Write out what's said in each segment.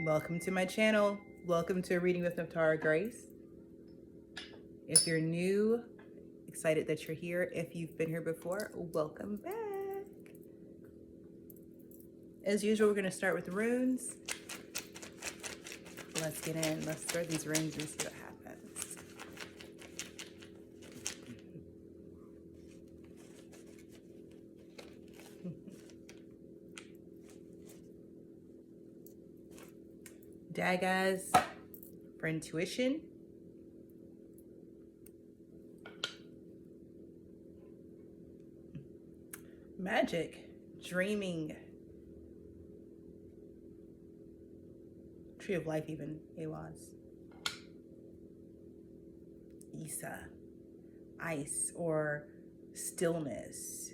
Welcome to my channel. Welcome to a reading with Nephtara Grace. If you're new, excited that you're here. If you've been here before, welcome back. As usual, we're going to start with runes. Let's get in. Let's throw these runes and see what happens. Daggers for intuition. Magic, dreaming. Tree of life even, it was. Isa, ice or stillness.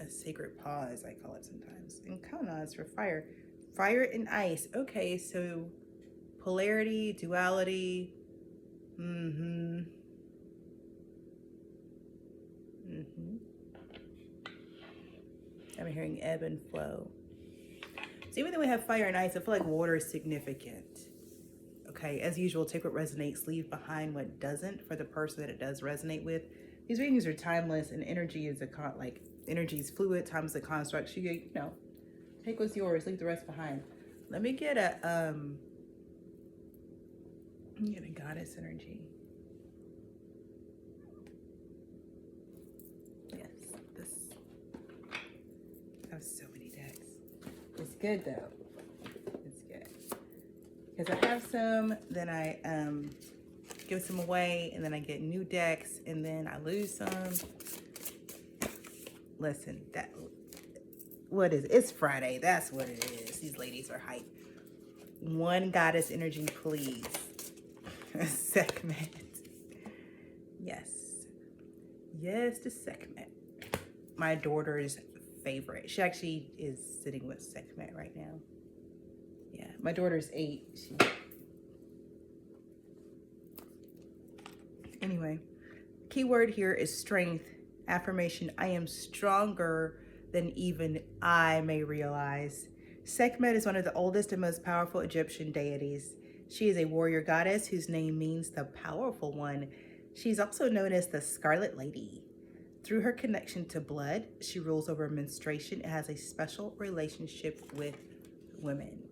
A sacred pause, I call it sometimes. And Kaunas for fire. Fire and ice. Okay, so polarity, duality. I'm hearing ebb and flow. So even though we have fire and ice, I feel like water is significant. Okay, as usual, take what resonates, leave behind what doesn't for the person that it does resonate with. These readings are timeless, and energy is energy is fluid. Time is a construct. So you know, take what's yours, leave the rest behind. Let me get a goddess energy. Yes, this. I have so many decks. It's good though. It's good because I have some, then I give some away, and then I get new decks, and then I lose some. Listen, what is it? It's Friday. That's what it is. These ladies are hype. One goddess energy, please. Sekhmet. Yes. Yes, the Sekhmet. My daughter's favorite. She actually is sitting with Sekhmet right now. Yeah, my daughter's 8. Anyway, key word here is strength. Affirmation, I am stronger than even I may realize. Sekhmet is one of the oldest and most powerful Egyptian deities. She is a warrior goddess whose name means the powerful one. She's also known as the Scarlet Lady. Through her connection to blood, she rules over menstruation and has a special relationship with women.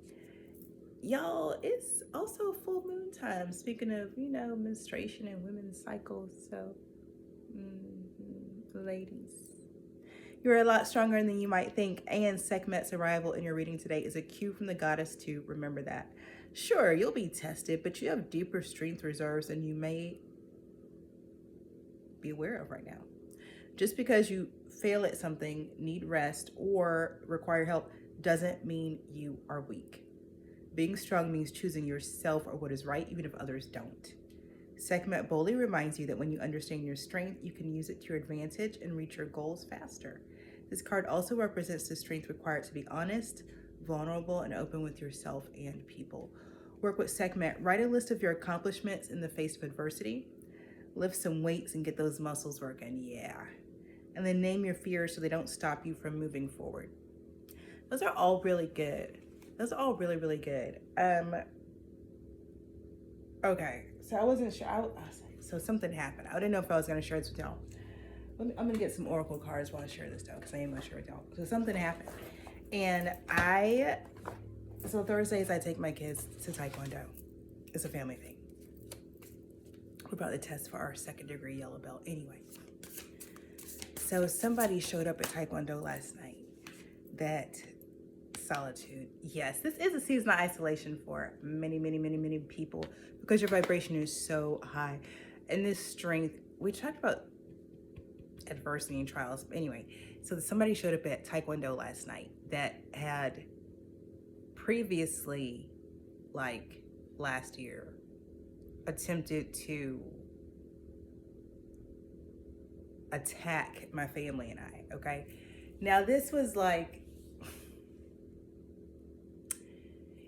Y'all, it's also full moon time. Speaking of, menstruation and women's cycles. So, ladies, you're a lot stronger than you might think. And Sekhmet's arrival in your reading today is a cue from the goddess to remember that. Sure, you'll be tested, but you have deeper strength reserves than you may be aware of right now. Just because you fail at something, need rest, or require help doesn't mean you are weak. Being strong means choosing yourself or what is right, even if others don't. Sekhmet boldly reminds you that when you understand your strength, you can use it to your advantage and reach your goals faster. This card also represents the strength required to be honest, vulnerable, and open with yourself and people. Work with Sekhmet. Write a list of your accomplishments in the face of adversity. Lift some weights and get those muscles working. Yeah. And then name your fears so they don't stop you from moving forward. Those are all really good. Those are all really, really good. Okay, so I wasn't sure. So something happened. I didn't know if I was going to share this with y'all. I'm going to get some oracle cards while I share this, though, because I am going to share it with y'all. So something happened. And so Thursdays, I take my kids to Taekwondo. It's a family thing. We're about to test for our 2nd degree yellow belt. Anyway. So somebody showed up at Taekwondo last night. That solitude. Yes, this is a season of isolation for many, many, many, many people because your vibration is so high. And this strength, we talked about adversity and trials. But anyway, so somebody showed up at Taekwondo last night that had previously, like last year, attempted to attack my family and I, okay? Now this was like,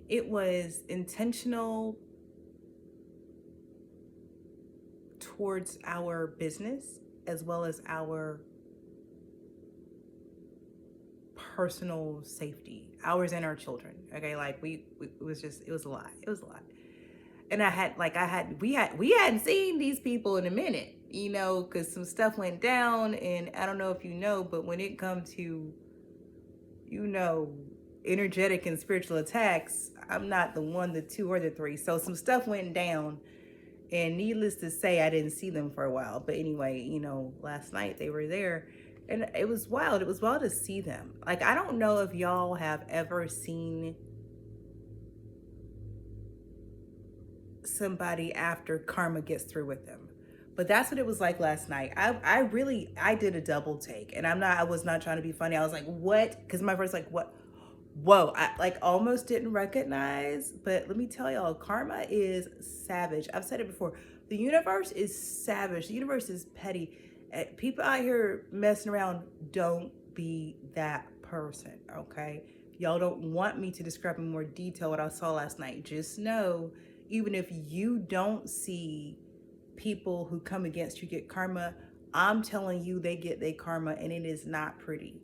it was intentional towards our business as well as our personal safety, ours and our children. Okay, like it was a lot. It was a lot. And we hadn't seen these people in a minute, you know, because some stuff went down. And I don't know if you know, but when it comes to, you know, energetic and spiritual attacks, I'm not the one, the two, or the three. So some stuff went down, and needless to say, I didn't see them for a while. But anyway, you know, last night they were there, and it was wild. It was wild to see them. Like, I don't know if y'all have ever seen somebody after karma gets through with them, but that's what it was like last night. I did a double take, and I was not trying to be funny. I was like, what? Because my first like, what? Whoa, I like almost didn't recognize. But let me tell y'all, karma is savage. I've said it before. The universe is savage. The universe is petty. People out here messing around, don't be that person, okay? Y'all don't want me to describe in more detail what I saw last night. Just know, even if you don't see people who come against you get karma, I'm telling you, they get their karma, and it is not pretty.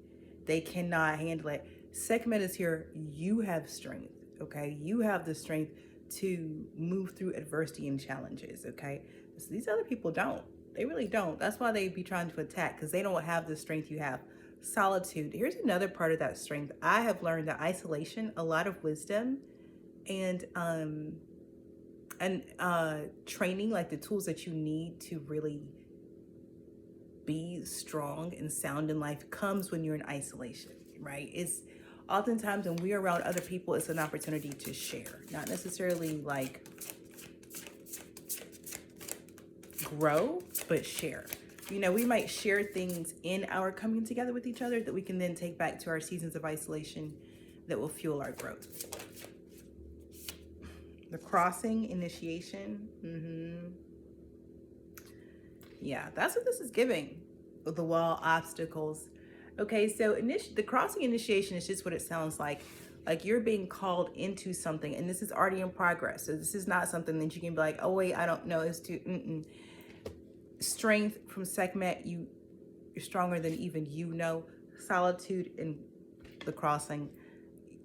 They cannot handle it. Sekhmet is here. You have strength, okay? You have the strength to move through adversity and challenges, okay? So these other people don't. They really don't. That's why they be trying to attack, because they don't have the strength you have. Solitude. Here's another part of that strength. I have learned that isolation, a lot of wisdom, and training, like the tools that you need to really be strong and sound in life, comes when you're in isolation, right? It's oftentimes when we're around other people, it's an opportunity to share, not necessarily like grow, but share. You know, we might share things in our coming together with each other that we can then take back to our seasons of isolation that will fuel our growth. The crossing, initiation. Yeah, that's what this is giving. The wall, obstacles. Okay, so the crossing initiation is just what it sounds like. Like you're being called into something, and this is already in progress. So this is not something that you can be like, oh wait, I don't know. It's too. Strength from Sekhmet, you're stronger than even you know. Solitude and the crossing,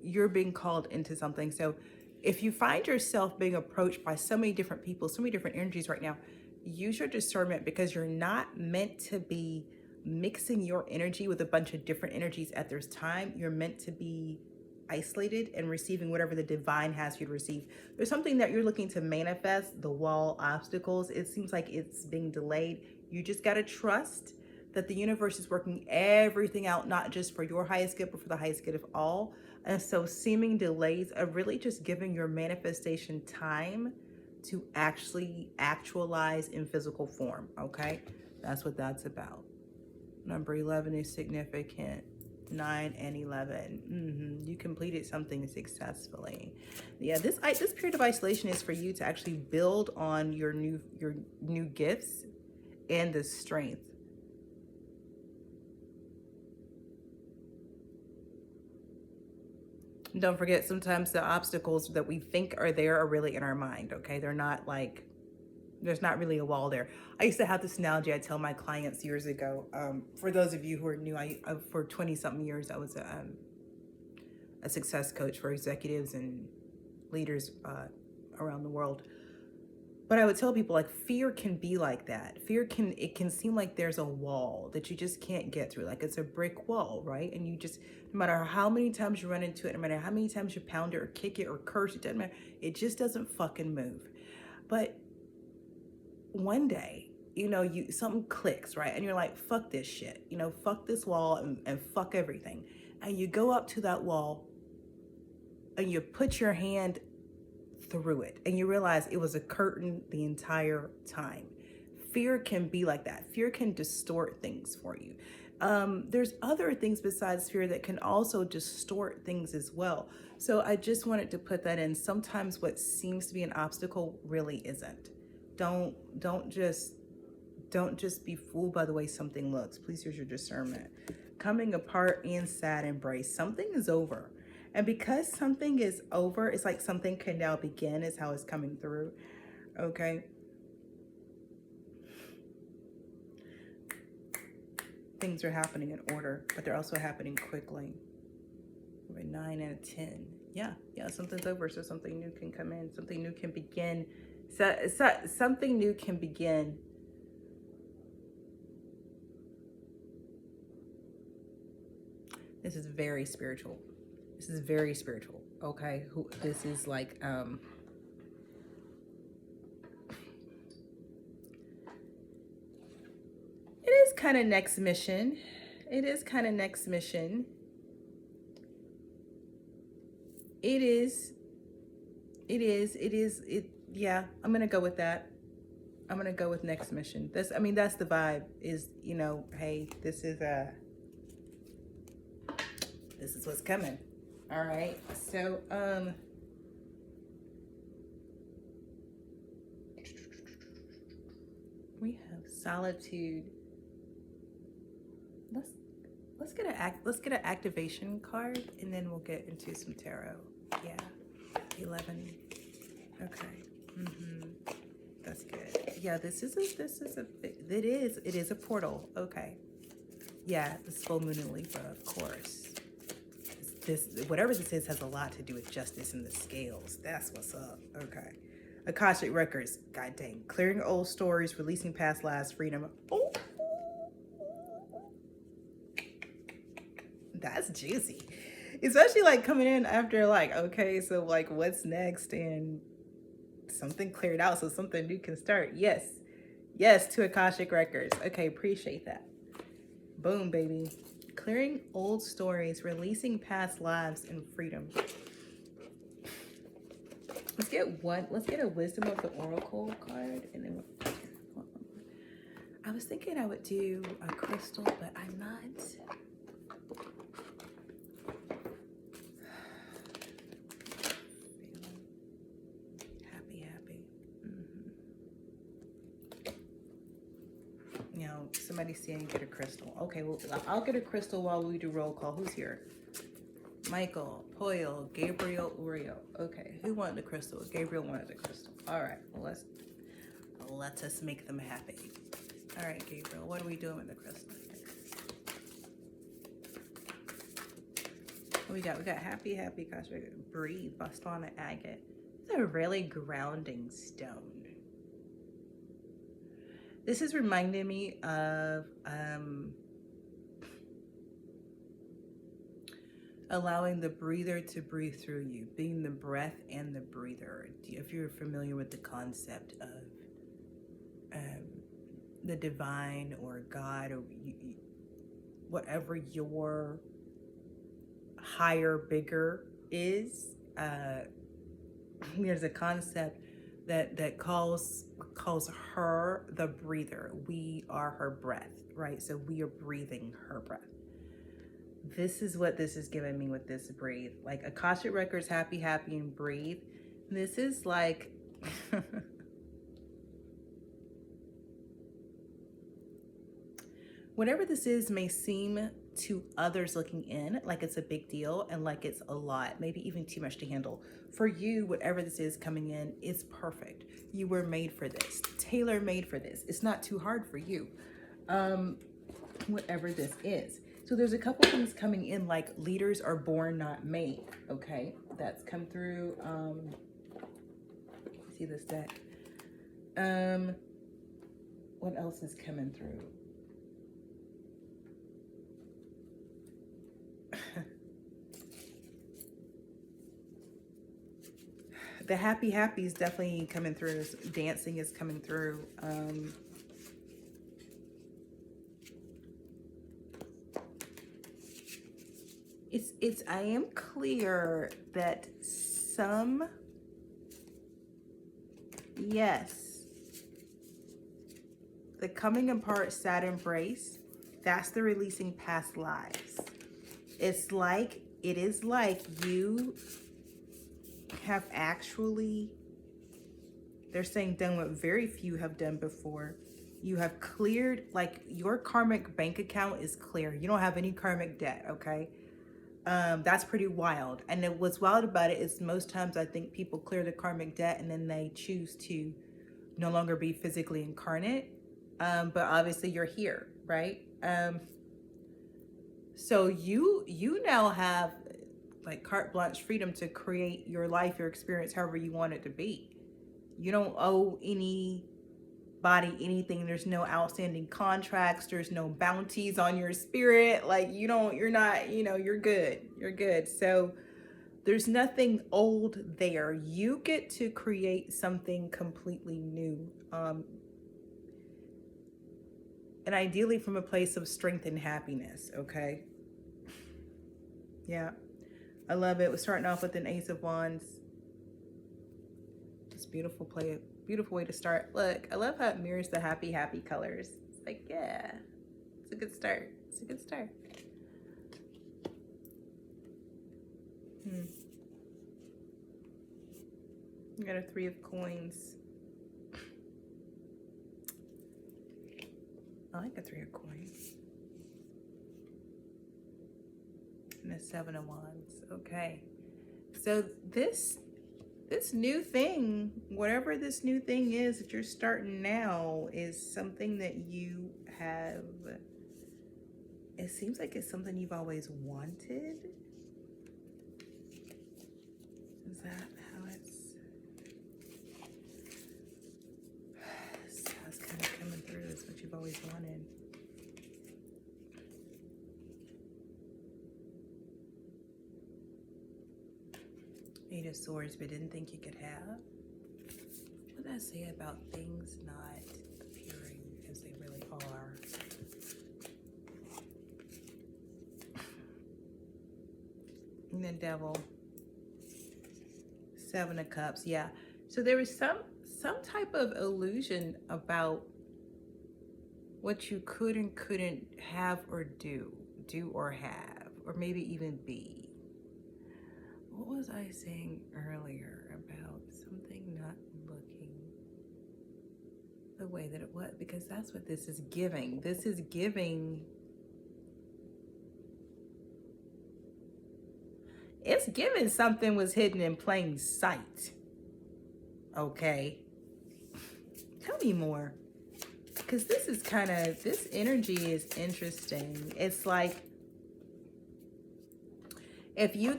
you're being called into something. So if you find yourself being approached by so many different people, so many different energies right now, use your discernment, because you're not meant to be mixing your energy with a bunch of different energies at this time. You're meant to be isolated and receiving whatever the divine has for you to receive. There's something that you're looking to manifest, the wall, obstacles. It seems like it's being delayed. You just got to trust that the universe is working everything out, not just for your highest good, but for the highest good of all. And so seeming delays are really just giving your manifestation time to actually actualize in physical form, okay? That's what that's about. Number 11 is significant. 9 and 11. You completed something successfully. Yeah, this period of isolation is for you to actually build on your new gifts and the strength. Don't forget, sometimes the obstacles that we think are there are really in our mind, okay? They're not like, there's not really a wall there. I used to have this analogy I tell my clients years ago. For those of you who are new, for 20-something years, I was a success coach for executives and leaders around the world. But I would tell people, like, fear can be like that. It can seem like there's a wall that you just can't get through. Like it's a brick wall, right? And you just, no matter how many times you run into it, no matter how many times you pound it or kick it or curse, it doesn't matter. It just doesn't fucking move. But one day, you know, something clicks, right? And you're like, fuck this shit, you know, fuck this wall and fuck everything. And you go up to that wall and you put your hand through it and you realize it was a curtain the entire time. Fear can be like that. Fear can distort things for you. There's other things besides fear that can also distort things as well. So I just wanted to put that in. Sometimes what seems to be an obstacle really isn't. Don't just be fooled by the way something looks. Please use your discernment. Coming apart and sad embrace. Something is over. And because something is over, it's like something can now begin is how it's coming through. Okay. Things are happening in order, but they're also happening quickly. 9 and a 10. Yeah, something's over, so something new can come in. Something new can begin. Something new can begin. This is very spiritual. This is very spiritual. Okay, this is like it is kind of next mission. It is kind of next mission. Yeah, I'm gonna go with that. I'm gonna go with next mission. That's the vibe, is, you know, hey, this is what's coming. All right, so we have solitude. Let's get an activation card, and then we'll get into some tarot. Yeah, 11. Okay. That's good. Yeah, it is a portal. Okay. Yeah, the full moon in Libra, of course. Whatever this is has a lot to do with justice and the scales. That's what's up. Okay. Akashic records. God dang. Clearing old stories, releasing past lives, freedom. Oh. That's juicy. Especially like coming in after like, okay, so like what's next, and something cleared out so something new can start. Yes to Akashic records. Okay, appreciate that. Boom, baby. Clearing old stories, releasing past lives, and freedom. Let's get a wisdom of the oracle card, and then I was thinking I would do a crystal, but I'm not. You know, somebody's saying get a crystal. Okay, well, I'll get a crystal while we do roll call. Who's here? Michael, Poyle, Gabriel, Uriel. Okay, who wanted the crystal? Gabriel wanted the crystal. All right, well, let us make them happy. All right, Gabriel, what are we doing with the crystal here? What we got? We got happy, cosmic, breathe, Bastana agate. It's a really grounding stone. This is reminding me of allowing the breather to breathe through you, being the breath and the breather. If you're familiar with the concept of the divine or God, or whatever your higher, bigger is, there's a concept that calls her the breather. We are her breath, right? So we are breathing her breath. This is what this is giving me with this breathe. Like Akashic records, happy, and breathe. This is like whatever this is may seem to others looking in like it's a big deal and like it's a lot, maybe even too much to handle. For you, whatever this is coming in is perfect. You were made for this, tailor-made for this. It's not too hard for you, whatever this is. So there's a couple things coming in, like leaders are born, not made. Okay, that's come through. See this deck. What else is coming through? The happy is definitely coming through. Dancing is coming through. I am clear that the coming apart, sad embrace, that's the releasing past lives. It is like you have actually, they're saying, done what very few have done before. You have cleared, like your karmic bank account is clear. You don't have any karmic debt, okay? That's pretty wild. And what's wild about it is most times I think people clear the karmic debt and then they choose to no longer be physically incarnate. But obviously you're here, right? So you now have like carte blanche freedom to create your life, your experience, however you want it to be. You don't owe anybody anything. There's no outstanding contracts. There's no bounties on your spirit. Like you're not, you're good. You're good. So there's nothing old there. You get to create something completely new. And ideally from a place of strength and happiness, okay? Yeah, I love it. We're starting off with an Ace of Wands. It's beautiful beautiful way to start. Look, I love how it mirrors the happy colors. It's like, yeah, it's a good start. It's a good start. You got a 3 of coins. I like a 3 of coins. And a 7 of wands. Okay. So this new thing, whatever this new thing is that you're starting now, is something that you have, it seems like it's something you've always wanted. Is that how it's kind of coming through? It's what you've always wanted. Eight of Swords, but didn't think you could have. What did I say about things not appearing as they really are? And the Devil. 7 of Cups. Yeah. So there was some type of illusion about what you could and couldn't have or do or have, or maybe even be. What was I saying earlier about something not looking the way that it was? Because that's what this is giving. This is giving, it's giving something was hidden in plain sight. Okay. Tell me more. Because this is kind of, this energy is interesting. It's like, if you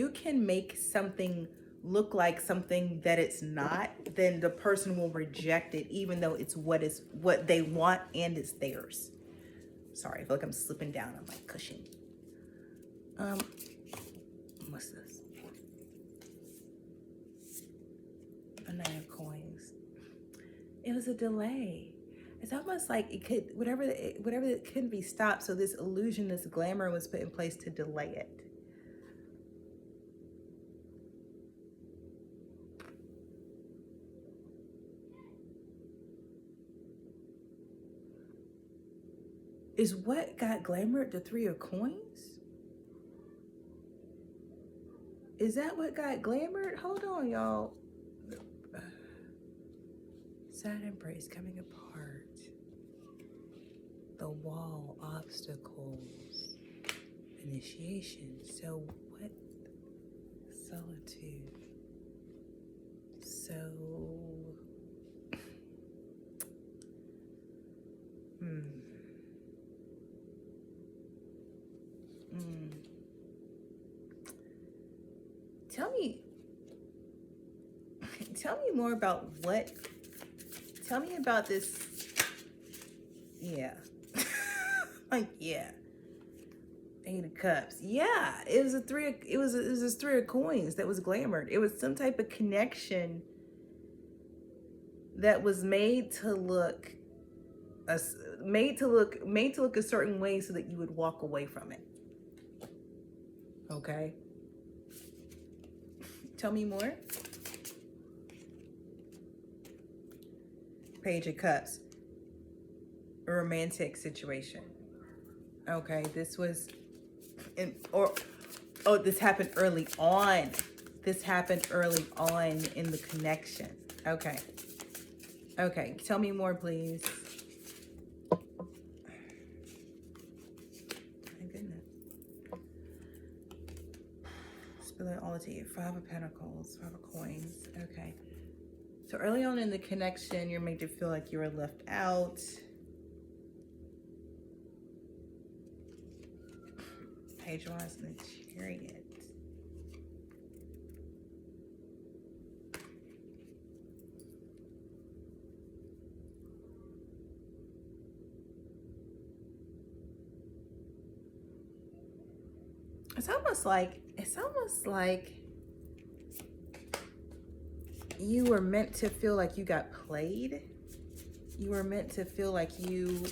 can make something look like something that it's not, then the person will reject it, even though it's what they want and it's theirs. Sorry, I feel like I'm slipping down on my cushion. What's this? A 9 of coins. It was a delay. It's almost like it could, whatever that couldn't be stopped. So this illusion, this glamour was put in place to delay it. Is what got glamored the 3 of coins? Is that what got glamored? Hold on, y'all. Sad embrace coming apart. The wall, obstacles, initiation. So what? Solitude. So, Tell me more about what, tell me about this. Yeah. Like, yeah. 8 of Cups. Yeah, it was a 3 of, it was this 3 of coins that was glamored. It was some type of connection that was made to look a certain way so that you would walk away from it. Okay. Tell me more. Page of Cups. A romantic situation. Okay, this was this happened early on. This happened early on in the connection. Okay. Okay, tell me more, please. My goodness. Spill it all to you. 5 of Pentacles, 5 of Coins. Okay. So early on in the connection, you're made to feel like you were left out. Page of Wands and the Chariot. It's almost like you were meant to feel like you got played. You were meant to feel like you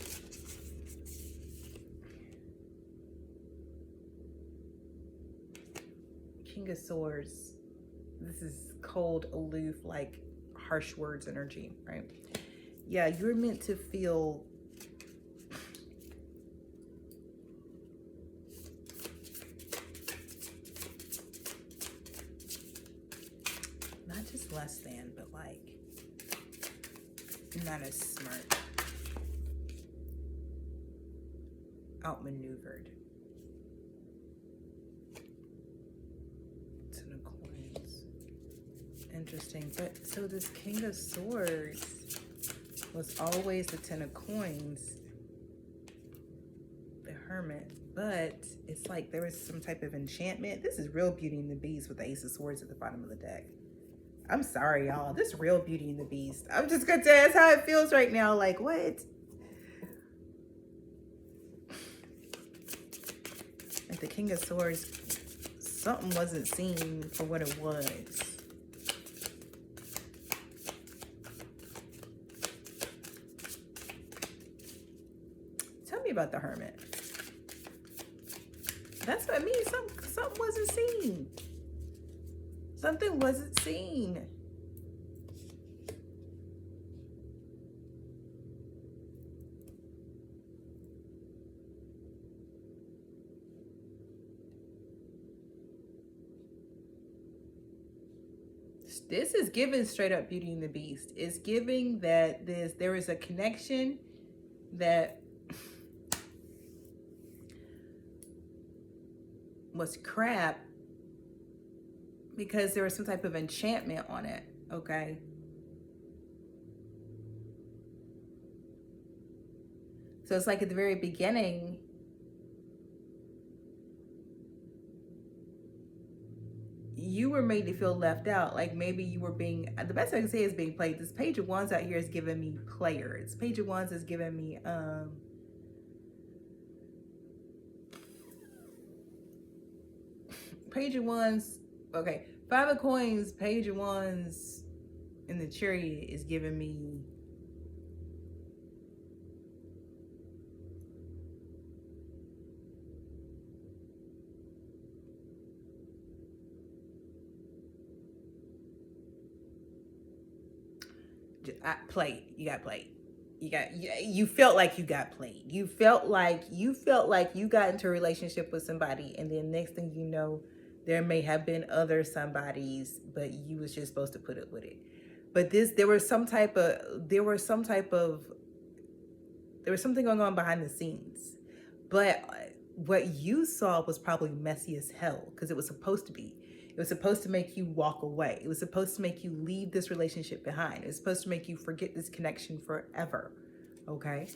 King of Swords. This is cold, aloof, like harsh words energy, right? Yeah, you're meant to feel not just less than, but like not as smart, outmaneuvered. Ten of Coins. Interesting. But so this King of Swords was always the Ten of Coins, the Hermit. But it's like there was some type of enchantment. This is real Beauty and the Beast with the Ace of Swords at the bottom of the deck. I'm sorry, y'all. This is real Beauty and the Beast. I'm just gonna tell you that's how it feels right now. Like, what? Like the King of Swords, something wasn't seen for what it was. Tell me about the Hermit. That's what I mean. Something wasn't seen. Something wasn't seen. This is giving straight up Beauty and the Beast. It's giving that there is a connection that was crap because there was some type of enchantment on it, okay? So it's like at the very beginning, you were made to feel left out. Like maybe you were being, the best I can say is being played. This Page of Wands out here is giving me players. Page of Wands is giving me, Page of Wands, okay. Five of Coins, Page of Wands in the Chariot is giving me played. You got played. You felt like you got played. You felt like you got into a relationship with somebody, and then next thing you know, there may have been other somebodies, but you was just supposed to put up with it. But there was something going on behind the scenes. But what you saw was probably messy as hell because it was supposed to be. It was supposed to make you walk away. It was supposed to make you leave this relationship behind. It was supposed to make you forget this connection forever, okay?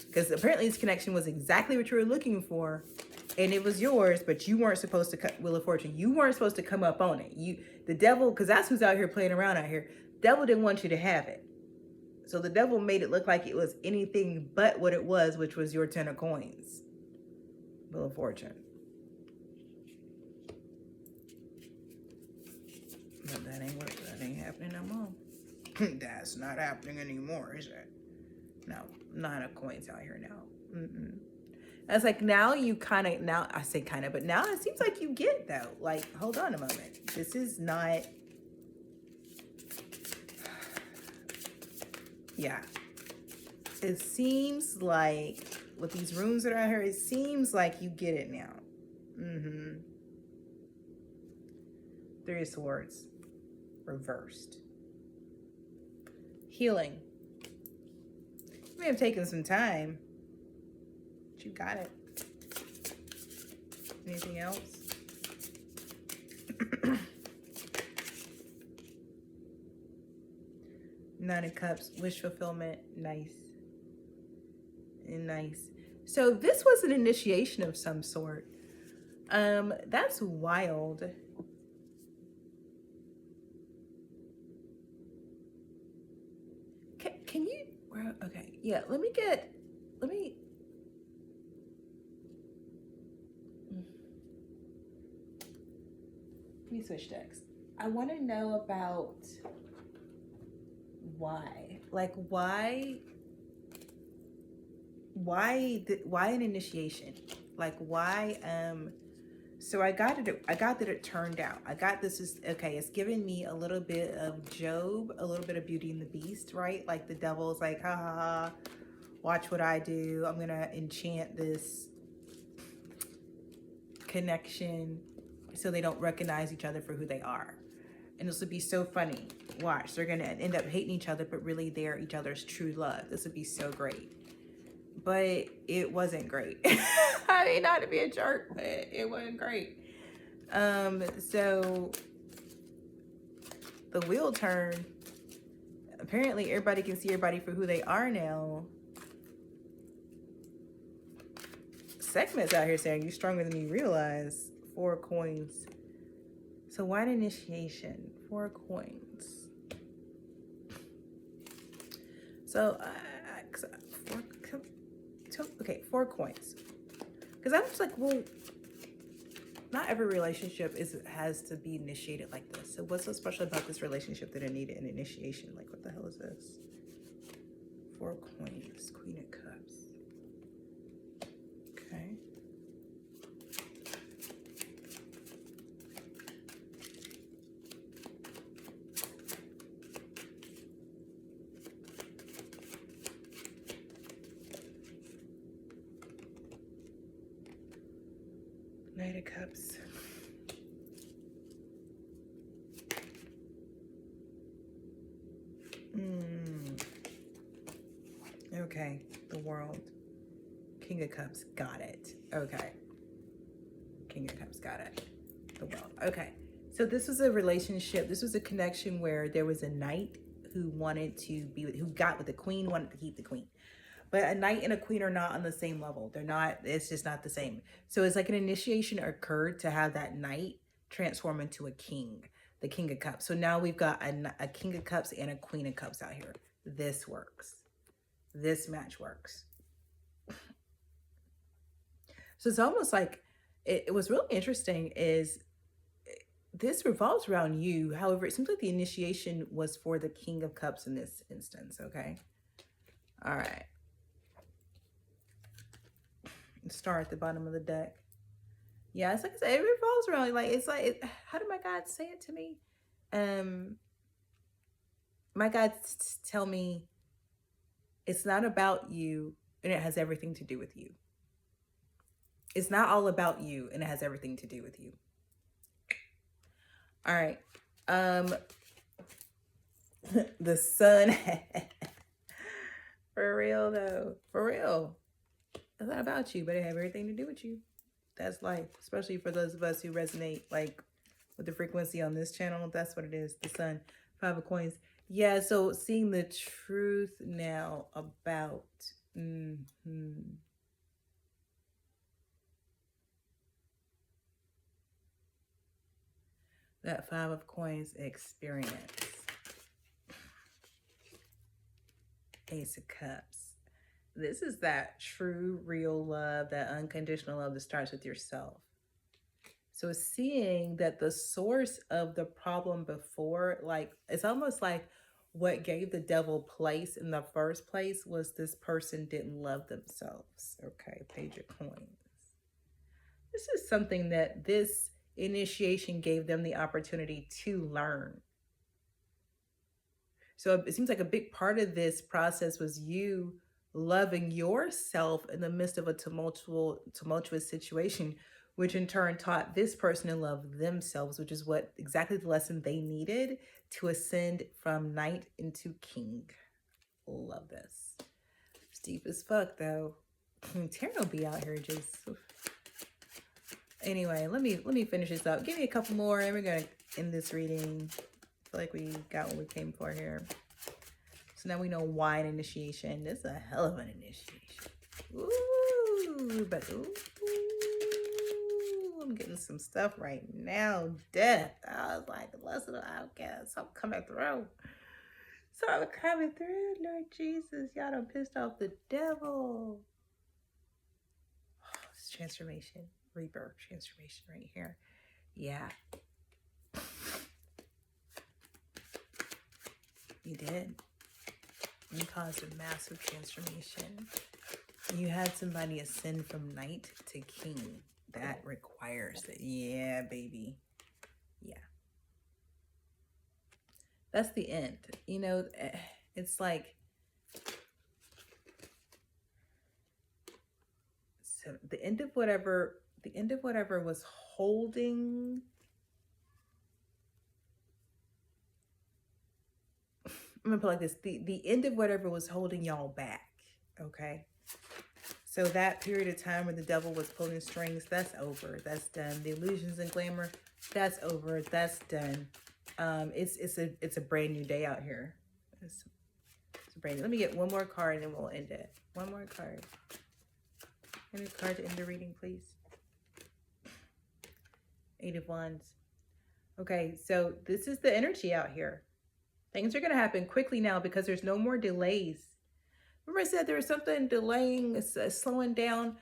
Because apparently this connection was exactly what you were looking for, and it was yours, but you weren't supposed to cut Wheel of Fortune. You weren't supposed to come up on it. The devil, because that's who's out here playing around out here. Devil didn't want you to have it. So the devil made it look like it was anything but what it was, which was your 10 of Coins. Wheel of Fortune. But that ain't happening no more. That's not happening anymore, is it? No, 9 of Coins out here now. That's like now you kind of, now I say kind of, but now it seems like you get though. Like, hold on a moment. This is not, yeah. It seems like with these runes that are out here, it seems like you get it now. 3 of Swords. Reversed. Healing. You may have taken some time, but you got it. Anything else? Nine of Cups. Wish fulfillment. Nice. And nice. So this was an initiation of some sort. That's wild. Can you, okay, yeah, let me, me switch decks. I want to know about why. Like, why an initiation? Like, why, so I got that it turned out. I got this is, okay, it's giving me a little bit of Job, a little bit of Beauty and the Beast, right? Like the devil's like, ha ha ha, watch what I do. I'm gonna enchant this connection so they don't recognize each other for who they are. And this would be so funny. Watch, they're gonna end up hating each other, but really they're each other's true love. This would be so great. But it wasn't great. I mean, not to be a jerk, but it wasn't great. So the wheel turned. Apparently everybody can see everybody for who they are now. Segments out here saying you're stronger than you realize. 4 coins. So why an initiation? 4 coins. So okay, 4 coins. Because I'm just like, well, not every relationship has to be initiated like this. So what's so special about this relationship that it needed an initiation? Like, what the hell is this? 4 coins, Queen of Cups. Okay. Knight of Cups. Okay, the World. King of Cups, got it. Okay. King of Cups, got it. The World. Okay. So this was a relationship. This was a connection where there was a knight who wanted to be with, who got with the queen, wanted to keep the queen. But a knight and a queen are not on the same level. They're not, it's just not the same. So it's like an initiation occurred to have that knight transform into a king, the King of Cups. So now we've got a King of Cups and a Queen of Cups out here. This works. This match works. So it's almost like, it was really interesting is this revolves around you. However, it seems like the initiation was for the King of Cups in this instance, okay? All right. Star at the bottom of the deck. Yeah, it's like I said, it revolves around, like, it's like, how did my God say it to me? My God tell me, it's not about you and it has everything to do with you. It's not all about you and it has everything to do with you. All right. The sun. For real though. For real. It's not about you, but it has everything to do with you. That's life. Especially for those of us who resonate like with the frequency on this channel. That's what it is. The sun. 5 of coins. Yeah, so seeing the truth now about that 5 of coins experience. Ace of Cups. This is that true, real love, that unconditional love that starts with yourself. So seeing that the source of the problem before, like, it's almost like what gave the devil place in the first place was this person didn't love themselves. Okay, Page of Coins. This is something that this initiation gave them the opportunity to learn. So it seems like a big part of this process was you loving yourself in the midst of a tumultuous situation, which in turn taught this person to love themselves, which is what exactly the lesson they needed to ascend from knight into king. Love this. It's deep as fuck though. Tarot will be out here just. Anyway, let me finish this up. Give me a couple more and we're gonna end this reading. I feel like we got what we came for here. So now we know why an initiation. This is a hell of an initiation. Ooh, but ooh, I'm getting some stuff right now. Death. I was like, the lesson of outcast. I'm coming through. So I'm coming through, Lord Jesus. Y'all done pissed off the devil. Oh, this transformation. Rebirth transformation right here. Yeah. You did. You caused a massive transformation. You had somebody ascend from knight to king. That requires it. Yeah, baby. Yeah. That's the end. You know, it's like, so the end of whatever was holding, I'm gonna put it like this, the end of whatever was holding y'all back, okay? So that period of time where the devil was pulling strings, that's over. That's done. The illusions and glamour, that's over. That's done. It's a brand new day out here. It's a brand new. Let me get one more card and then we'll end it. One more card. Any card to end the reading, please. 8 of Wands. Okay, so this is the energy out here. Things are going to happen quickly now because there's no more delays. Remember I said there was something delaying, slowing down?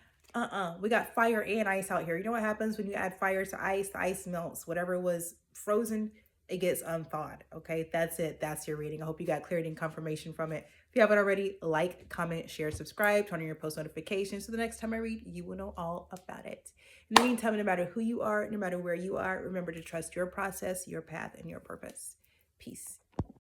We got fire and ice out here. You know what happens when you add fire to ice? The ice melts. Whatever was frozen, it gets unthawed. Okay, that's it. That's your reading. I hope you got clarity and confirmation from it. If you haven't already, like, comment, share, subscribe, turn on your post notifications so the next time I read, you will know all about it. In the meantime, no matter who you are, no matter where you are, remember to trust your process, your path, and your purpose. Peace.